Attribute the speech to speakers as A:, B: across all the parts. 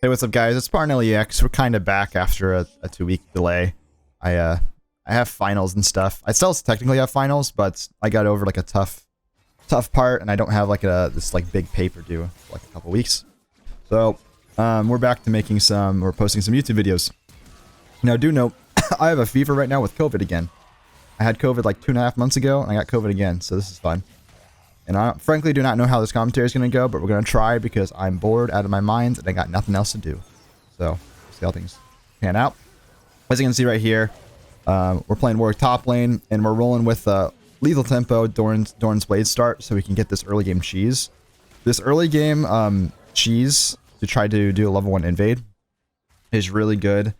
A: Hey, what's up, guys? It's Parnellyx. We're kind of back after a 2-week delay. I have finals and stuff. I still technically have finals, but I got over like a tough part, and I don't have like this like big paper due for like a couple weeks. So we're back to making some. We're posting some YouTube videos. Now, do note, I have a fever right now with COVID again. I had COVID like 2.5 months ago, and I got COVID again, so this is fun. And I frankly do not know how this commentary is going to go, but we're going to try because I'm bored out of my mind and I got nothing else to do. So, see how things pan out. As you can see right here, we're playing Warwick top lane, and we're rolling with lethal tempo, Dorn's Blade start, so we can get this early game cheese. This early game cheese to try to do a level 1 invade is really good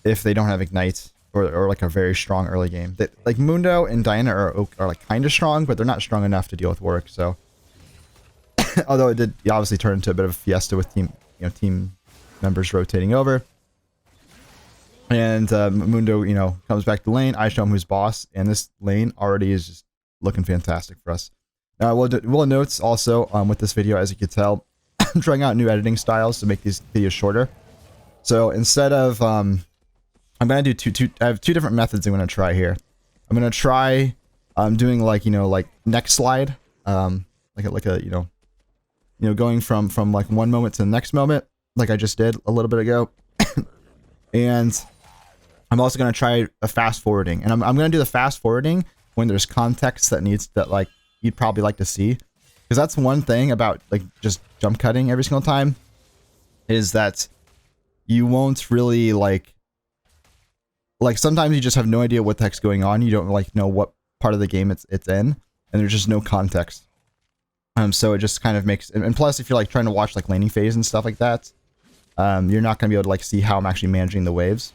A: if they don't have Ignite or like a very strong early game. Like Mundo and Diana are like kind of strong, but they're not strong enough to deal with Warwick. So, although it did obviously turn into a bit of a fiesta with team members rotating over, and Mundo comes back to lane. I show him who's boss, and this lane already is just looking fantastic for us. Now, we'll notes also with this video, as you can tell, I'm trying out new editing styles to make these videos shorter. So instead of I'm gonna do I have two different methods I'm gonna try here. I'm gonna try doing like like neck slide, like a going from like one moment to the next moment, like I just did a little bit ago. And I'm also gonna try a fast forwarding, and I'm gonna do the fast forwarding when there's context that like you'd probably like to see, because that's one thing about like just jump cutting every single time, is that you won't really like sometimes you just have no idea what the heck's going on. You don't like know what part of the game it's in, and there's just no context. So it just kind of makes, and plus if you're like trying to watch like laning phase and stuff like that, you're not gonna be able to like see how I'm actually managing the waves.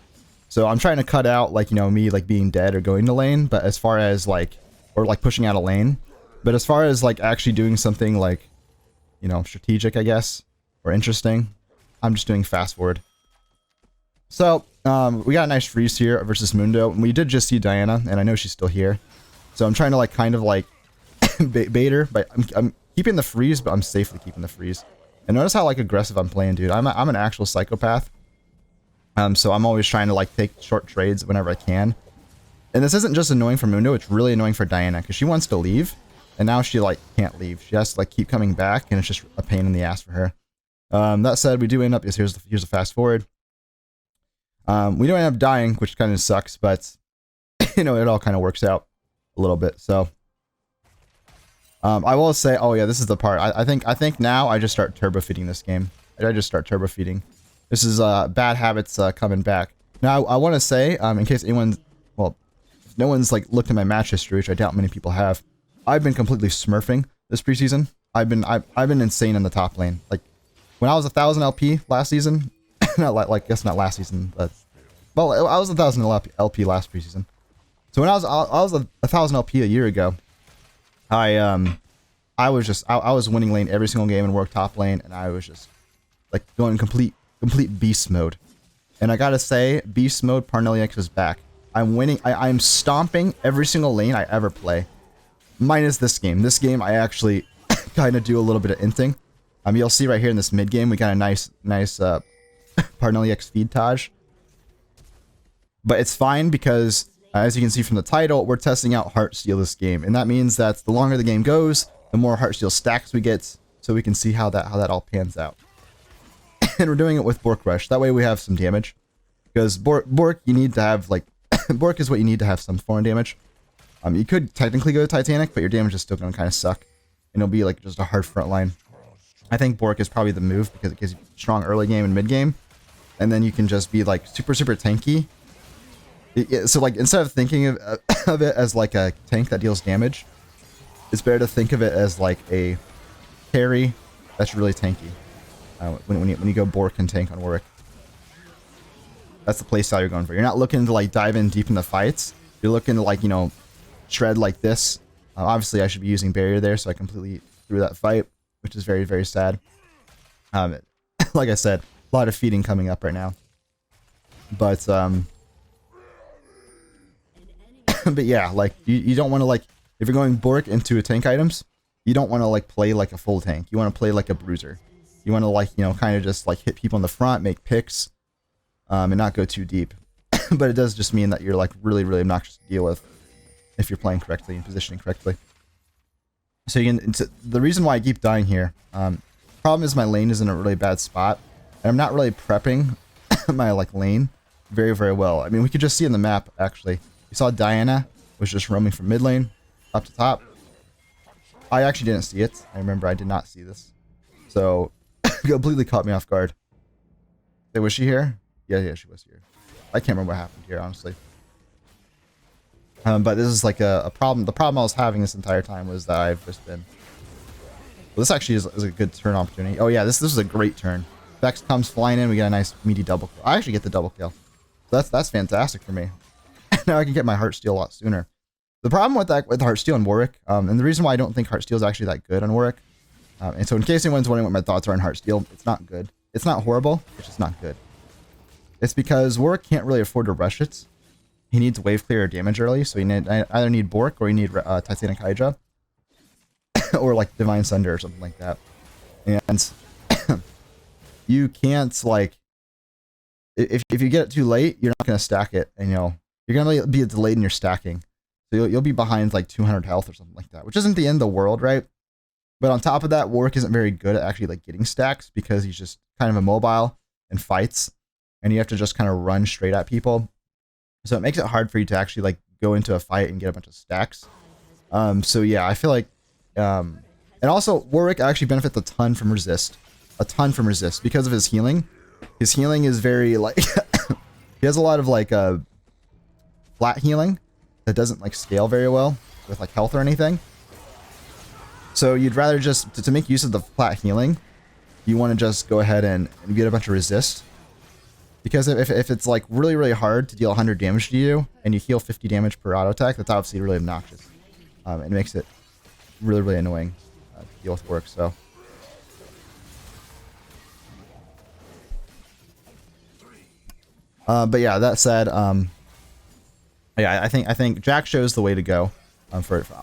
A: So I'm trying to cut out like me like being dead or going to lane, but as far as like or like pushing out a lane, but as far as like actually doing something like strategic, I guess, or interesting, I'm just doing fast forward. So we got a nice freeze here versus Mundo, and we did just see Diana, and I know she's still here. So I'm trying to like kind of like bait her, but I'm keeping the freeze, but I'm safely keeping the freeze. And notice how like aggressive I'm playing, dude. I'm an actual psychopath. So I'm always trying to like take short trades whenever I can. And this isn't just annoying for Mundo, it's really annoying for Diana, because she wants to leave, and now she like can't leave. She has to like keep coming back, and it's just a pain in the ass for her. That said, we do end up, here's the fast forward. We don't end up dying, which kind of sucks, but it all kind of works out a little bit. So I will say, oh yeah, this is the part. I think now I just start turbo feeding this game. I just start turbo feeding. This is bad habits coming back. Now I want to say, in case anyone, well, if no one's like looked at my match history, which I doubt many people have, I've been completely smurfing this preseason. I've been insane in the top lane. Like when I was 1,000 LP last season. Not like guess not last season, but well, I was 1,000 LP last preseason. So when I was 1,000 LP a year ago, I was winning lane every single game and worked top lane, and I was just like going complete beast mode. And I gotta say, beast mode Parnellyx is back. I'm winning. I'm stomping every single lane I ever play, minus this game. This game I actually kind of do a little bit of inting. You'll see right here in this mid game we got a nice Parnellyx feed Taj. But it's fine because, as you can see from the title, we're testing out Heartsteel this game. And that means that the longer the game goes, the more Heartsteel stacks we get, so we can see how that all pans out. And we're doing it with Bork Rush. That way we have some damage. Because Bork, you need to have, like, Bork is what you need to have some foreign damage. You could technically go to Titanic, but your damage is still going to kind of suck. And it'll be, like, just a hard front line. I think Bork is probably the move because it gives you strong early game and mid game. And then you can just be like super tanky. So like instead of thinking of it as like a tank that deals damage, it's better to think of it as like a carry that's really tanky. When you go Bork and tank on Warwick, that's the playstyle you're going for. You're not looking to like dive in deep in the fights. You're looking to like shred like this. Obviously I should be using barrier there, so I completely threw that fight, which is very, very sad. Like I said, a lot of feeding coming up right now. But but yeah, like you don't want to like, if you're going Bork into a tank items, you don't want to like play like a full tank. You want to play like a bruiser. You want to like, you know, kind of just like hit people in the front, make picks, and not go too deep. But it does just mean that you're like really, really obnoxious to deal with if you're playing correctly and positioning correctly. So you can, the reason why I keep dying here, problem is my lane is in a really bad spot, and I'm not really prepping my like lane very, very well. I mean, we could just see in the map, actually. You saw Diana was just roaming from mid lane up to top. I actually didn't see it. I remember I did not see this. So, completely caught me off guard. Hey, was she here? Yeah, she was here. I can't remember what happened here, honestly. But this is like a problem. The problem I was having this entire time was that I've just been... Well, this actually is a good turn opportunity. Oh yeah, this is a great turn. Vex comes flying in, we get a nice meaty double kill. I actually get the double kill. So that's fantastic for me. Now I can get my Heartsteel a lot sooner. The problem with that, with Heartsteel and Warwick, and the reason why I don't think Heartsteel is actually that good on Warwick, and so in case anyone's wondering what my thoughts are on Heartsteel, it's not good. It's not horrible, it's just not good. It's because Warwick can't really afford to rush it. He needs wave clear or damage early, so I either need Bork or you need Titanic Hydra. Or like Divine Sunder or something like that. And you can't like... If you get it too late, you're not going to stack it. And you know, you're going to be delayed in your stacking. So you'll be behind like 200 health or something like that. Which isn't the end of the world, right? But on top of that, Warwick isn't very good at actually like getting stacks. Because he's just kind of immobile and fights. And you have to just kind of run straight at people. So it makes it hard for you to actually like go into a fight and get a bunch of stacks. So yeah, I feel like, and also Warwick actually benefits a ton from resist, because of his healing. His healing is very like, he has a lot of like flat healing that doesn't like scale very well with like health or anything. So you'd rather just to make use of the flat healing, you want to just go ahead and get a bunch of resist. Because if it's like really, really hard to deal 100 damage to you, and you heal 50 damage per auto attack, that's obviously really obnoxious. It makes it really, really annoying to deal with Warwick, so. But yeah, that said, yeah, I think Jack shows the way to go.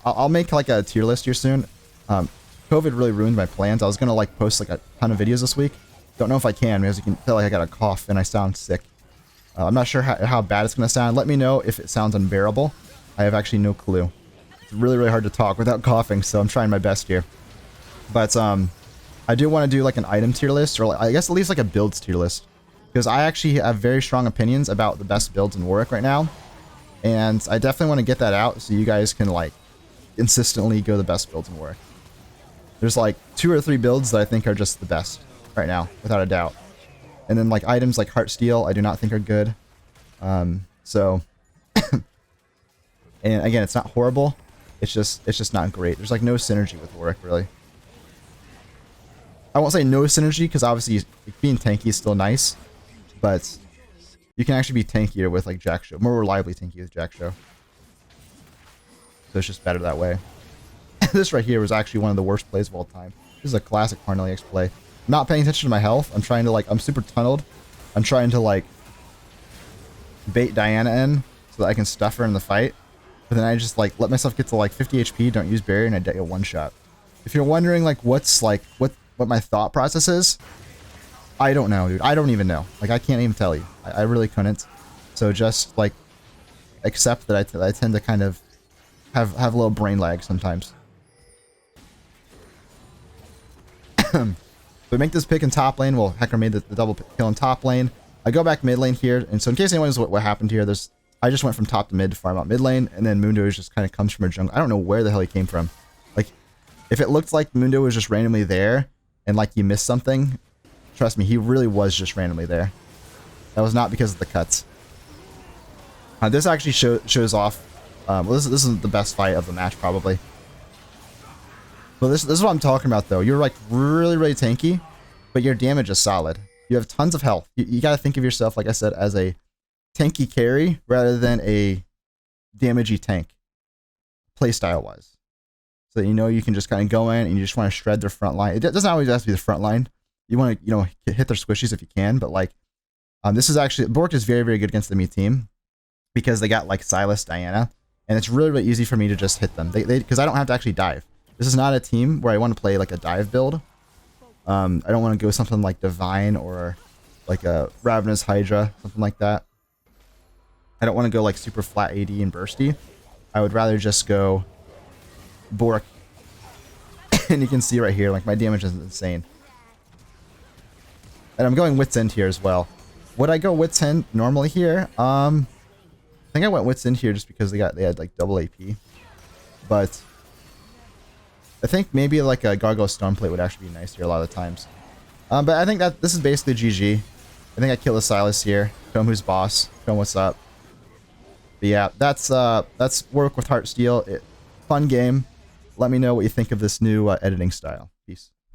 A: I'll make like a tier list here soon. COVID really ruined my plans. I was gonna like post like a ton of videos this week. Don't know if I can, because you can feel like I got a cough and I sound sick. I'm not sure how bad it's going to sound. Let me know if it sounds unbearable. I have actually no clue. It's really, really hard to talk without coughing, so I'm trying my best here. But I do want to do like an item tier list, or like, I guess at least like a builds tier list. Because I actually have very strong opinions about the best builds in Warwick right now. And I definitely want to get that out so you guys can like consistently go the best builds in Warwick. There's like 2 or 3 builds that I think are just the best right now, without a doubt. And then like items like Heartsteel, I do not think are good. So, and again, it's not horrible. It's just not great. There's like no synergy with Warwick, really. I won't say no synergy, because obviously being tanky is still nice, but you can actually be tankier with like Jack Show, more reliably tanky with Jack Show. So it's just better that way. This right here was actually one of the worst plays of all time. This is a classic Parnellyx play. Not paying attention to my health. I'm trying to like, I'm super tunneled. I'm trying to like bait Diana in so that I can stuff her in the fight. But then I just like let myself get to like 50 HP, don't use barrier, and I get a one shot. If you're wondering like what's like, what my thought process is, I don't know, dude. I don't even know. Like I can't even tell you. I really couldn't. So just like accept that I tend to kind of have a little brain lag sometimes. So we make this pick in top lane. Well, Hecker made the double kill in top lane. I go back mid lane here. And so in case anyone knows what happened here, I just went from top to mid to farm out mid lane. And then Mundo just kind of comes from a jungle. I don't know where the hell he came from. Like, if it looked like Mundo was just randomly there and like he missed something, trust me, he really was just randomly there. That was not because of the cuts. This actually shows off. Well, this is the best fight of the match, probably. Well, this is what I'm talking about, though. You're like really, really tanky, but your damage is solid. You have tons of health. You got to think of yourself, like I said, as a tanky carry rather than a damagey tank, playstyle wise. So you know you can just kind of go in and you just want to shred their front line. It doesn't always have to be the front line. You want to hit their squishies if you can, but like this is actually Bork is very, very good against the enemy team because they got like Silas, Diana, and it's really, really easy for me to just hit them. Because I don't have to actually dive. This is not a team where I want to play like a dive build. I don't want to go something like Divine or like a Ravenous Hydra, something like that. I don't want to go like super flat AD and bursty. I would rather just go Bork. And you can see right here, like my damage is insane. And I'm going Wit's End here as well. Would I go Wit's End normally here? I think I went Wit's End here just because they had like double AP. But I think maybe like a Gargoyle Stoneplate would actually be nice here a lot of the times. But I think that this is basically GG. I think I kill the Silas here. Show him who's boss. Show him what's up. But yeah, that's Warwick with Heartsteel. Fun game. Let me know what you think of this new editing style. Peace.